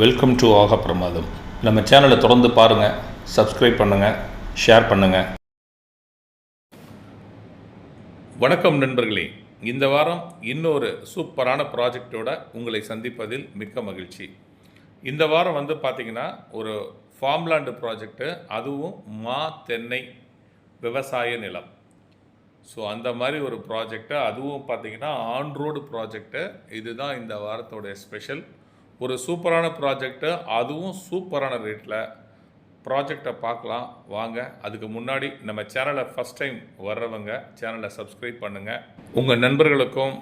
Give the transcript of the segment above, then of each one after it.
Welcome to ஆக பிரமாதம். நம்ம சேனலை தொடர்ந்து பாருங்கள், சப்ஸ்கிரைப் பண்ணுங்கள், ஷேர் பண்ணுங்கள். வணக்கம் நண்பர்களே. இந்த வாரம் இன்னொரு சூப்பரான ப்ராஜெக்டோட உங்களை சந்திப்பதில் மிக்க மகிழ்ச்சி. இந்த வாரம் பார்த்திங்கன்னா ஒரு ஃபார்ம்லேண்டு ப்ராஜெக்டு, அதுவும் தென்னை விவசாய நிலம். ஸோ அந்த மாதிரி ஒரு ப்ராஜெக்டு, அதுவும் பார்த்திங்கன்னா ஆன் ரோடு ப்ராஜெக்டு. இதுதான் இந்த வாரத்தோடைய ஸ்பெஷல். ஒரு சூப்பரான ப்ராஜெக்டு, அதுவும் சூப்பரான ரேட்டில். ப்ராஜெக்டை பார்க்கலாம் வாங்க. அதுக்கு முன்னாடி நம்ம சேனலை ஃபஸ்ட் டைம் வர்றவங்க சேனலை சப்ஸ்கிரைப் பண்ணுங்கள். உங்கள் நண்பர்களுக்கும்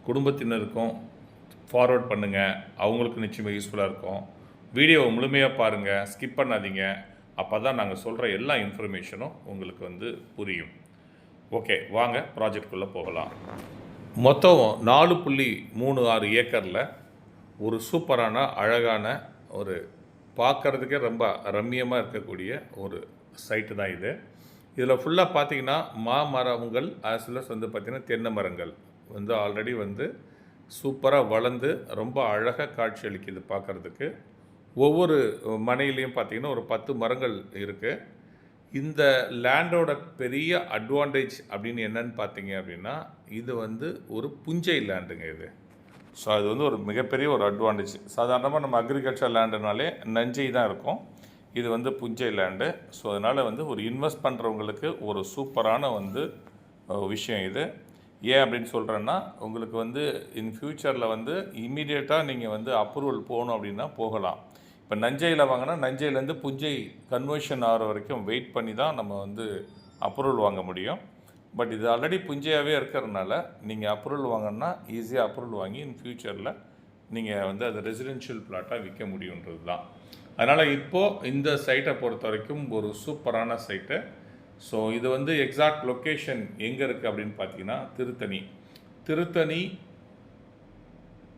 குடும்பத்தினருக்கும் ஃபார்வர்ட் பண்ணுங்கள். அவங்களுக்கு நிச்சயமாக யூஸ்ஃபுல்லாக இருக்கும். வீடியோவை முழுமையாக பாருங்கள், ஸ்கிப் பண்ணாதீங்க. அப்போ தான் நாங்கள் சொல்கிற எல்லா இன்ஃபர்மேஷனும் உங்களுக்கு புரியும். ஓகே, வாங்க ப்ராஜெக்டுக்குள்ளே போகலாம். மொத்தம் 4.36 ஏக்கரில் ஒரு சூப்பரான அழகான ஒரு பார்க்குறதுக்கே ரொம்ப ரம்மியமாக இருக்கக்கூடிய ஒரு சைட்டு தான் இது. இதில் ஃபுல்லாக பார்த்திங்கன்னா மாமரங்கள் ஆஸ் வெல் அஸ் பார்த்திங்கன்னா தென்னை மரங்கள் ஆல்ரெடி சூப்பராக வளர்ந்து ரொம்ப அழகாக காட்சி அளிக்குது பார்க்குறதுக்கு. ஒவ்வொரு மனையிலையும் பார்த்திங்கன்னா ஒரு 10 மரங்கள் இருக்குது. இந்த லேண்டோட பெரிய அட்வான்டேஜ் அப்படின்னு என்னன்னு பார்த்தீங்க அப்படின்னா, இது ஒரு புஞ்சை லேண்டுங்க இது. ஸோ அது ஒரு மிகப்பெரிய ஒரு அட்வான்டேஜ். சாதாரணமாக நம்ம அக்ரிகல்ச்சர் லேண்டுனாலே நஞ்சை தான் இருக்கும். இது புஞ்சை லேண்டு. ஸோ அதனால் ஒரு இன்வெஸ்ட் பண்ணுறவங்களுக்கு ஒரு சூப்பரான விஷயம் இது. ஏன் அப்படின்னு சொல்கிறேன்னா, உங்களுக்கு இன் ஃப்யூச்சரில் இம்மீடியட்டாக நீங்கள் அப்ரூவல் போகணும் அப்படின்னா போகலாம். இப்போ நஞ்சையில் வாங்கினா நஞ்சையிலேருந்து புஞ்சை கன்வர்ஷன் ஆகிற வரைக்கும் வெயிட் பண்ணி தான் நம்ம அப்ரூவல் வாங்க முடியும். பட் இது ஆல்ரெடி புஞ்சையாகவே இருக்கிறதுனால நீங்கள் அப்ரூவல் வாங்கினா ஈஸியாக அப்ரூவல் வாங்கி இன் ஃப்யூச்சரில் நீங்கள் அது ரெசிடென்ஷியல் பிளாட்டாக விற்க முடியுன்றது தான். அதனால் இப்போது இந்த சைட்டை பொறுத்த வரைக்கும் ஒரு சூப்பரான சைட்டு. ஸோ இது எக்ஸாக்ட் லொக்கேஷன் எங்கே இருக்குது அப்படின்னு பார்த்தீங்கன்னா, திருத்தணி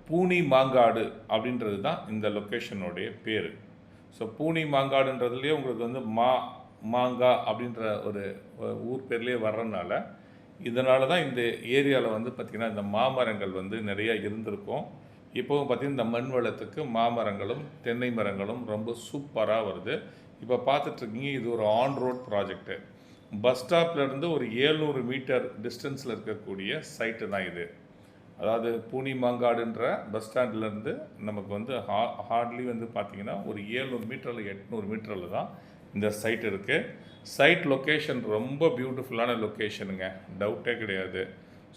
பூனி மாங்காடு அப்படின்றது தான் இந்த லொக்கேஷனுடைய பேர். ஸோ பூனி மாங்காடுன்றதுலேயே உங்களுக்கு மாங்கா அப்படின்ற ஒரு ஊர் பேர்லேயே வர்றதுனால, இதனால தான் இந்த ஏரியாவில் பார்த்திங்கன்னா இந்த மாமரங்கள் நிறையா இருந்திருக்கும். இப்போவும் பார்த்திங்கன்னா இந்த மண் வளத்துக்கு மாமரங்களும் தென்னை மரங்களும் ரொம்ப சூப்பராக வருது. இப்போ பார்த்துட்ருக்கீங்க, இது ஒரு ஆன் ரோட் ப்ராஜெக்டு. பஸ் ஸ்டாப்லேருந்து ஒரு 700 மீட்டர் டிஸ்டன்ஸில் இருக்கக்கூடிய சைட்டு தான் இது. அதாவது பூனி மாங்காடுன்ற பஸ் ஸ்டாண்ட்லேருந்து நமக்கு ஹார்ட்லி பார்த்திங்கன்னா ஒரு 700 மீட்டரில் 800 மீட்டரில் தான் இந்த சைட் இருக்குது. சைட் லொக்கேஷன் ரொம்ப பியூட்டிஃபுல்லான லொக்கேஷனுங்க, டவுட்டே கிடையாது.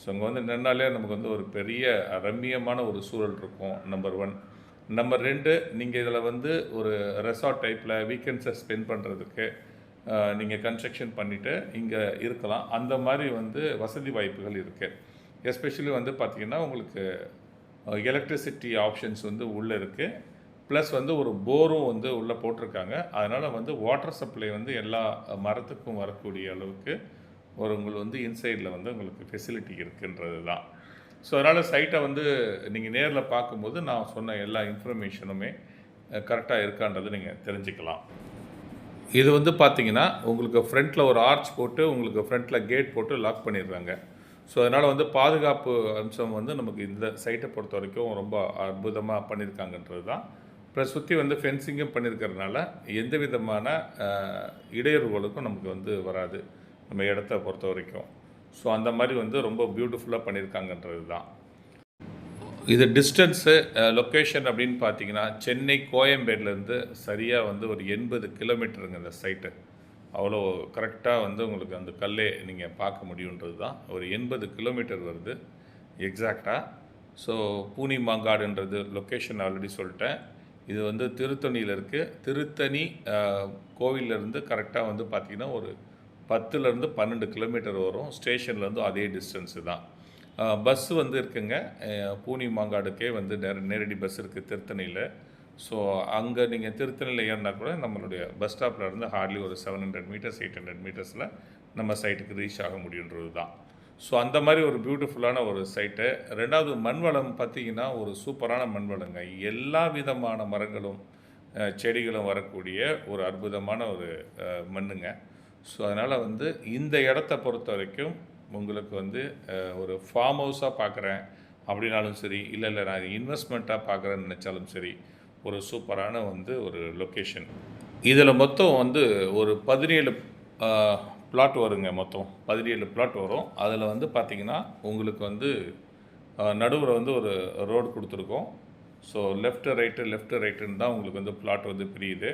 ஸோ இங்கே நின்னாலே நமக்கு ஒரு பெரிய ரம்மியமான ஒரு சூழல் இருக்கும். நம்பர் 1. நம்பர் 2, நீங்கள் இதில் ஒரு ரெசார்ட் டைப்பில் வீக்கெண்ட்ஸை ஸ்பெண்ட் பண்ணுறதுக்கு நீங்கள் கன்ஸ்ட்ரக்ஷன் பண்ணிவிட்டு இங்கே இருக்கலாம். அந்த மாதிரி வசதி வாய்ப்புகள் இருக்குது. எஸ்பெஷலி பார்த்திங்கன்னா உங்களுக்கு எலக்ட்ரிசிட்டி ஆப்ஷன்ஸ் உள்ளே இருக்குது. ப்ளஸ் ஒரு போரும் உள்ளே போட்டிருக்காங்க. அதனால் வாட்டர் சப்ளை எல்லா மரத்துக்கும் வரக்கூடிய அளவுக்கு உங்களுக்கு இன்சைடில் உங்களுக்கு ஃபெசிலிட்டி இருக்குன்றது தான். ஸோ அதனால் சைட்டை நீங்கள் நேரில் பார்க்கும்போது நான் சொன்ன எல்லா இன்ஃபர்மேஷனுமே கரெக்டாக இருக்கான்றது நீங்கள் தெரிஞ்சுக்கலாம். இது பார்த்திங்கன்னா உங்களுக்கு ஃப்ரண்ட்டில் ஒரு ஆர்ச் போட்டு உங்களுக்கு ஃப்ரண்ட்டில் கேட் போட்டு லாக் பண்ணிடுறாங்க. ஸோ அதனால் பாதுகாப்பு அம்சம் நமக்கு இந்த சைட்டை பொறுத்த வரைக்கும் ரொம்ப அற்புதமாக பண்ணியிருக்காங்கன்றது தான். ப்ளஸ் சுற்றி ஃபென்சிங்கும் பண்ணியிருக்கிறதுனால எந்த விதமான இடையூறுகளுக்கும் நமக்கு வராது நம்ம இடத்த பொறுத்த வரைக்கும். ஸோ அந்த மாதிரி ரொம்ப பியூட்டிஃபுல்லாக பண்ணியிருக்காங்கன்றது தான். இது டிஸ்டன்ஸு லொக்கேஷன் அப்படின்னு பார்த்தீங்கன்னா, சென்னை கோயம்பேடுலேருந்து சரியாக ஒரு 80 கிலோமீட்டருங்க இந்த சைட்டு. அவ்வளோ கரெக்டாக உங்களுக்கு அந்த கல்லே நீங்கள் பார்க்க முடியுன்றது தான். ஒரு 80 கிலோமீட்டர் வருது எக்ஸாக்டாக. ஸோ பூனி மாங்காடுன்றது லொக்கேஷன் ஆல்ரெடி சொல்லிட்டேன். இது திருத்தணியில் இருக்குது. திருத்தணி கோவிலேருந்து கரெக்டாக பார்த்திங்கன்னா ஒரு 10லேருந்து 12 கிலோமீட்டர் வரும். ஸ்டேஷன்லேருந்து அதே டிஸ்டன்ஸு தான். பஸ்ஸு இருக்குங்க. பூனி மாங்காடுக்கே நேரடி பஸ் இருக்குது திருத்தணியில். ஸோ அங்கே நீங்கள் திருத்தணியில் ஏறினா கூட நம்மளுடைய பஸ் ஸ்டாப்லேருந்து ஹார்ட்லி ஒரு 700 மீட்டர்ஸ் 800 மீட்டர்ஸில் நம்ம சைட்டுக்கு ரீச் ஆக முடியுன்றது தான். ஸோ அந்த மாதிரி ஒரு பியூட்டிஃபுல்லான ஒரு சைட்டு. 2வது மண்வளம் பார்த்திங்கன்னா ஒரு சூப்பரான மண்வளங்க. எல்லா விதமான மரங்களும் செடிகளும் வரக்கூடிய ஒரு அற்புதமான ஒரு மண்ணுங்க. ஸோ அதனால் இந்த இடத்த பொறுத்த வரைக்கும் உங்களுக்கு ஒரு ஃபார்ம் ஹவுஸாக பார்க்குறேன் அப்படின்னாலும் சரி, இல்லை நான் இன்வெஸ்ட்மெண்ட்டாக பார்க்குறேன்னு நினச்சாலும் சரி, ஒரு சூப்பரான வந்து ஒரு லொக்கேஷன். இதில் மொத்தம் வந்து ஒரு 17 பிளாட் வருங்க. மொத்தம் 17 பிளாட் வரும். அதில் வந்து பார்த்திங்கன்னா உங்களுக்கு வந்து நடுவில் வந்து ஒரு ரோடு கொடுத்துருக்கோம். ஸோ லெஃப்ட்டு ரைட்டுன்னு தான் உங்களுக்கு வந்து பிளாட் வந்து பிரியுது.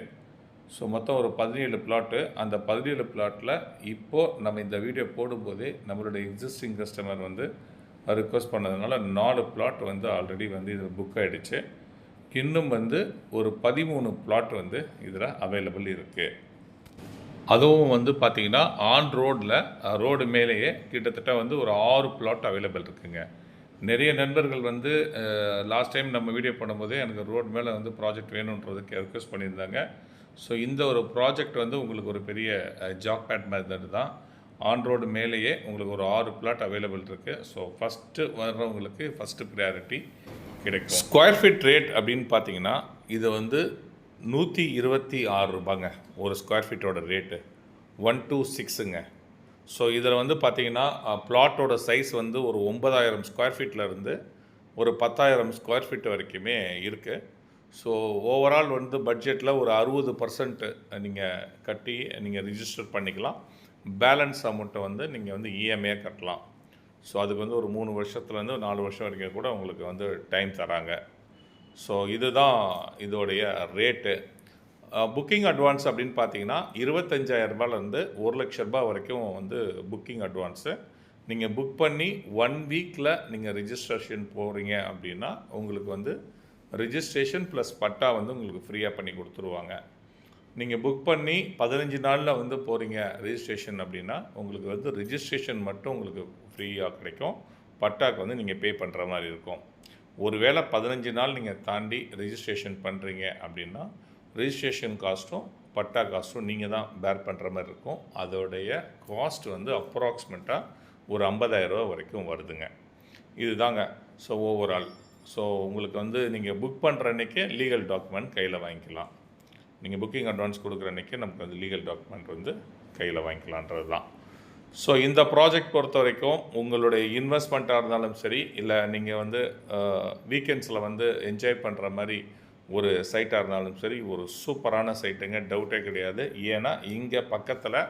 ஸோ மொத்தம் ஒரு 17 பிளாட்டு. அந்த 17 பிளாட்டில் இப்போது நம்ம இந்த வீடியோ போடும்போதே நம்மளுடைய எக்ஸிஸ்டிங் கஸ்டமர் வந்து ரிக்வஸ்ட் பண்ணதுனால 4 பிளாட் வந்து ஆல்ரெடி வந்து இதில் புக் ஆகிடுச்சு. இன்னும் வந்து ஒரு 13 பிளாட் வந்து இதில் அவைலபிள் இருக்குது. அதுவும் வந்து பார்த்திங்கன்னா ஆன் ரோடு மேலேயே கிட்டத்தட்ட வந்து ஒரு 6 பிளாட் அவைலபிள் இருக்குங்க. நிறைய நண்பர்கள் வந்து லாஸ்ட் டைம் நம்ம வீடியோ பண்ணும்போதே எனக்கு ரோடு மேலே வந்து ப்ராஜெக்ட் வேணுன்றதுக்கு ரெக்வஸ்ட் பண்ணியிருந்தாங்க. ஸோ இந்த ஒரு ப்ராஜெக்ட் வந்து உங்களுக்கு ஒரு பெரிய ஜாக்பேட் மெத்தட் தான். ஆன் ரோடு மேலேயே உங்களுக்கு ஒரு 6 பிளாட் அவைலபிள் இருக்குது. ஸோ ஃபஸ்ட்டு வர்றவங்களுக்கு ஃபஸ்ட்டு ப்ரியாரிட்டி கிடைக்கும். ஸ்கொயர் ஃபீட் ரேட் அப்படின்னு பார்த்தீங்கன்னா இது வந்து 126 ரூபாங்க ஒரு ஸ்கொயர் ஃபீட்டோட ரேட்டு. 126ங்க. ஸோ இதில் வந்து பார்த்திங்கன்னா பிளாட்டோட சைஸ் வந்து ஒரு 9000 ஸ்கொயர் ஃபீட்லேருந்து ஒரு 10,000 ஸ்கொயர் ஃபீட் வரைக்குமே இருக்குது. ஸோ ஓவரால் வந்து பட்ஜெட்டில் ஒரு 60% நீங்கள் கட்டி நீங்கள் ரிஜிஸ்டர் பண்ணிக்கலாம். பேலன்ஸ் அமௌண்ட்டை வந்து நீங்கள் வந்து இஎம்ஐ கட்டலாம். ஸோ அதுக்கு வந்து ஒரு 3 வருஷத்துலேருந்து 4 வருஷம் வரைக்கும் கூட உங்களுக்கு வந்து டைம் தராங்க. ஸோ இதுதான் இதோடைய ரேட்டு. புக்கிங் அட்வான்ஸ் அப்படின்னு பார்த்தீங்கன்னா 25,000 1,00,000 வரைக்கும் வந்து புக்கிங் அட்வான்ஸு. நீங்கள் புக் பண்ணி 1 வீக்கில் நீங்கள் ரிஜிஸ்ட்ரேஷன் போகிறீங்க அப்படின்னா உங்களுக்கு வந்து ரிஜிஸ்ட்ரேஷன் ப்ளஸ் பட்டா வந்து உங்களுக்கு ஃப்ரீயாக பண்ணி கொடுத்துருவாங்க. நீங்கள் புக் பண்ணி 15 நாளில் வந்து போகிறீங்க ரிஜிஸ்ட்ரேஷன் அப்படின்னா உங்களுக்கு வந்து ரிஜிஸ்ட்ரேஷன் மட்டும் உங்களுக்கு ஃப்ரீயாக கிடைக்கும். பட்டாக்கு வந்து நீங்கள் பே பண்ணுற மாதிரி இருக்கும். ஒருவேளை 15 நாள் நீங்கள் தாண்டி ரிஜிஸ்ட்ரேஷன் பண்ணுறீங்க அப்படின்னா ரிஜிஸ்ட்ரேஷன் காஸ்ட்டும் பட்டா காஸ்ட்டும் நீங்கள் தான் பேர் பண்ணுற மாதிரி இருக்கும். அதோடைய காஸ்ட் வந்து அப்ராக்சிமேட்டாக ஒரு 50,000 வரைக்கும் வருதுங்க. இதுதாங்க. ஸோ ஓவரால் உங்களுக்கு வந்து நீங்கள் புக் பண்ணுற அன்றைக்கே லீகல் டாக்குமெண்ட் கையில் வாங்கிக்கலாம். நீங்கள் புக்கிங் அட்வான்ஸ் கொடுக்குற அன்றைக்கே நமக்கு வந்து லீகல் டாக்குமெண்ட் வந்து கையில் வாங்கிக்கலான்றது தான். ஸோ இந்த ப்ராஜெக்ட் பொறுத்த வரைக்கும் உங்களுடைய இன்வெஸ்ட்மெண்ட்டாக இருந்தாலும் சரி, இல்லை நீங்கள் வந்து வீக்கெண்ட்ஸில் வந்து என்ஜாய் பண்ணுற மாதிரி ஒரு சைட்டாக இருந்தாலும் சரி, ஒரு சூப்பரான சைட்டுங்க, டவுட்டே கிடையாது. ஏன்னா இங்கே பக்கத்தில்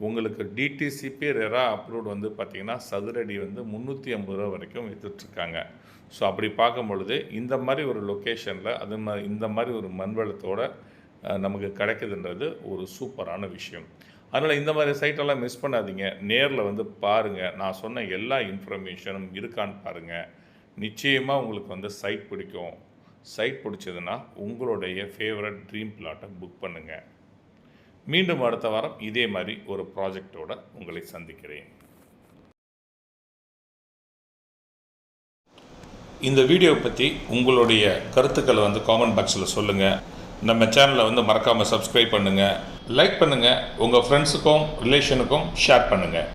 உங்களுக்கு டிடிசிபி ரெரா அப்ரூவ்டு வந்து பார்த்திங்கன்னா சதுரடி வந்து 350 வரைக்கும் விற்றுட்ருக்காங்க. ஸோ அப்படி பார்க்கும் பொழுது இந்த மாதிரி ஒரு லொக்கேஷனில் அது மாதிரி இந்த மாதிரி ஒரு மண்வளத்தோடு நமக்கு கிடைக்குதுன்றது ஒரு சூப்பரான விஷயம். அதனால் இந்த மாதிரி சைட்டெல்லாம் மிஸ் பண்ணாதீங்க. நேரில் வந்து பாருங்கள். நான் சொன்ன எல்லா இன்ஃபர்மேஷனும் இருக்கான்னு பாருங்கள். நிச்சயமாக உங்களுக்கு வந்து சைட் பிடிக்கும். சைட் பிடிச்சதுன்னா உங்களுடைய ஃபேவரட் ட்ரீம் பிளாட்டை புக் பண்ணுங்கள். மீண்டும் அடுத்த வாரம் இதே மாதிரி ஒரு ப்ராஜெக்டோடு உங்களை சந்திக்கிறேன். இந்த வீடியோ பற்றி உங்களுடைய கருத்துக்களை வந்து காமெண்ட் பாக்ஸில் சொல்லுங்கள். நம்ம சேனலை வந்து மறக்காமல் சப்ஸ்கிரைப் பண்ணுங்கள், லைக் பண்ணுங்கள், உங்கள் ஃப்ரெண்ட்ஸுக்கும் ரிலேஷனுக்கும் ஷேர் பண்ணுங்கள்.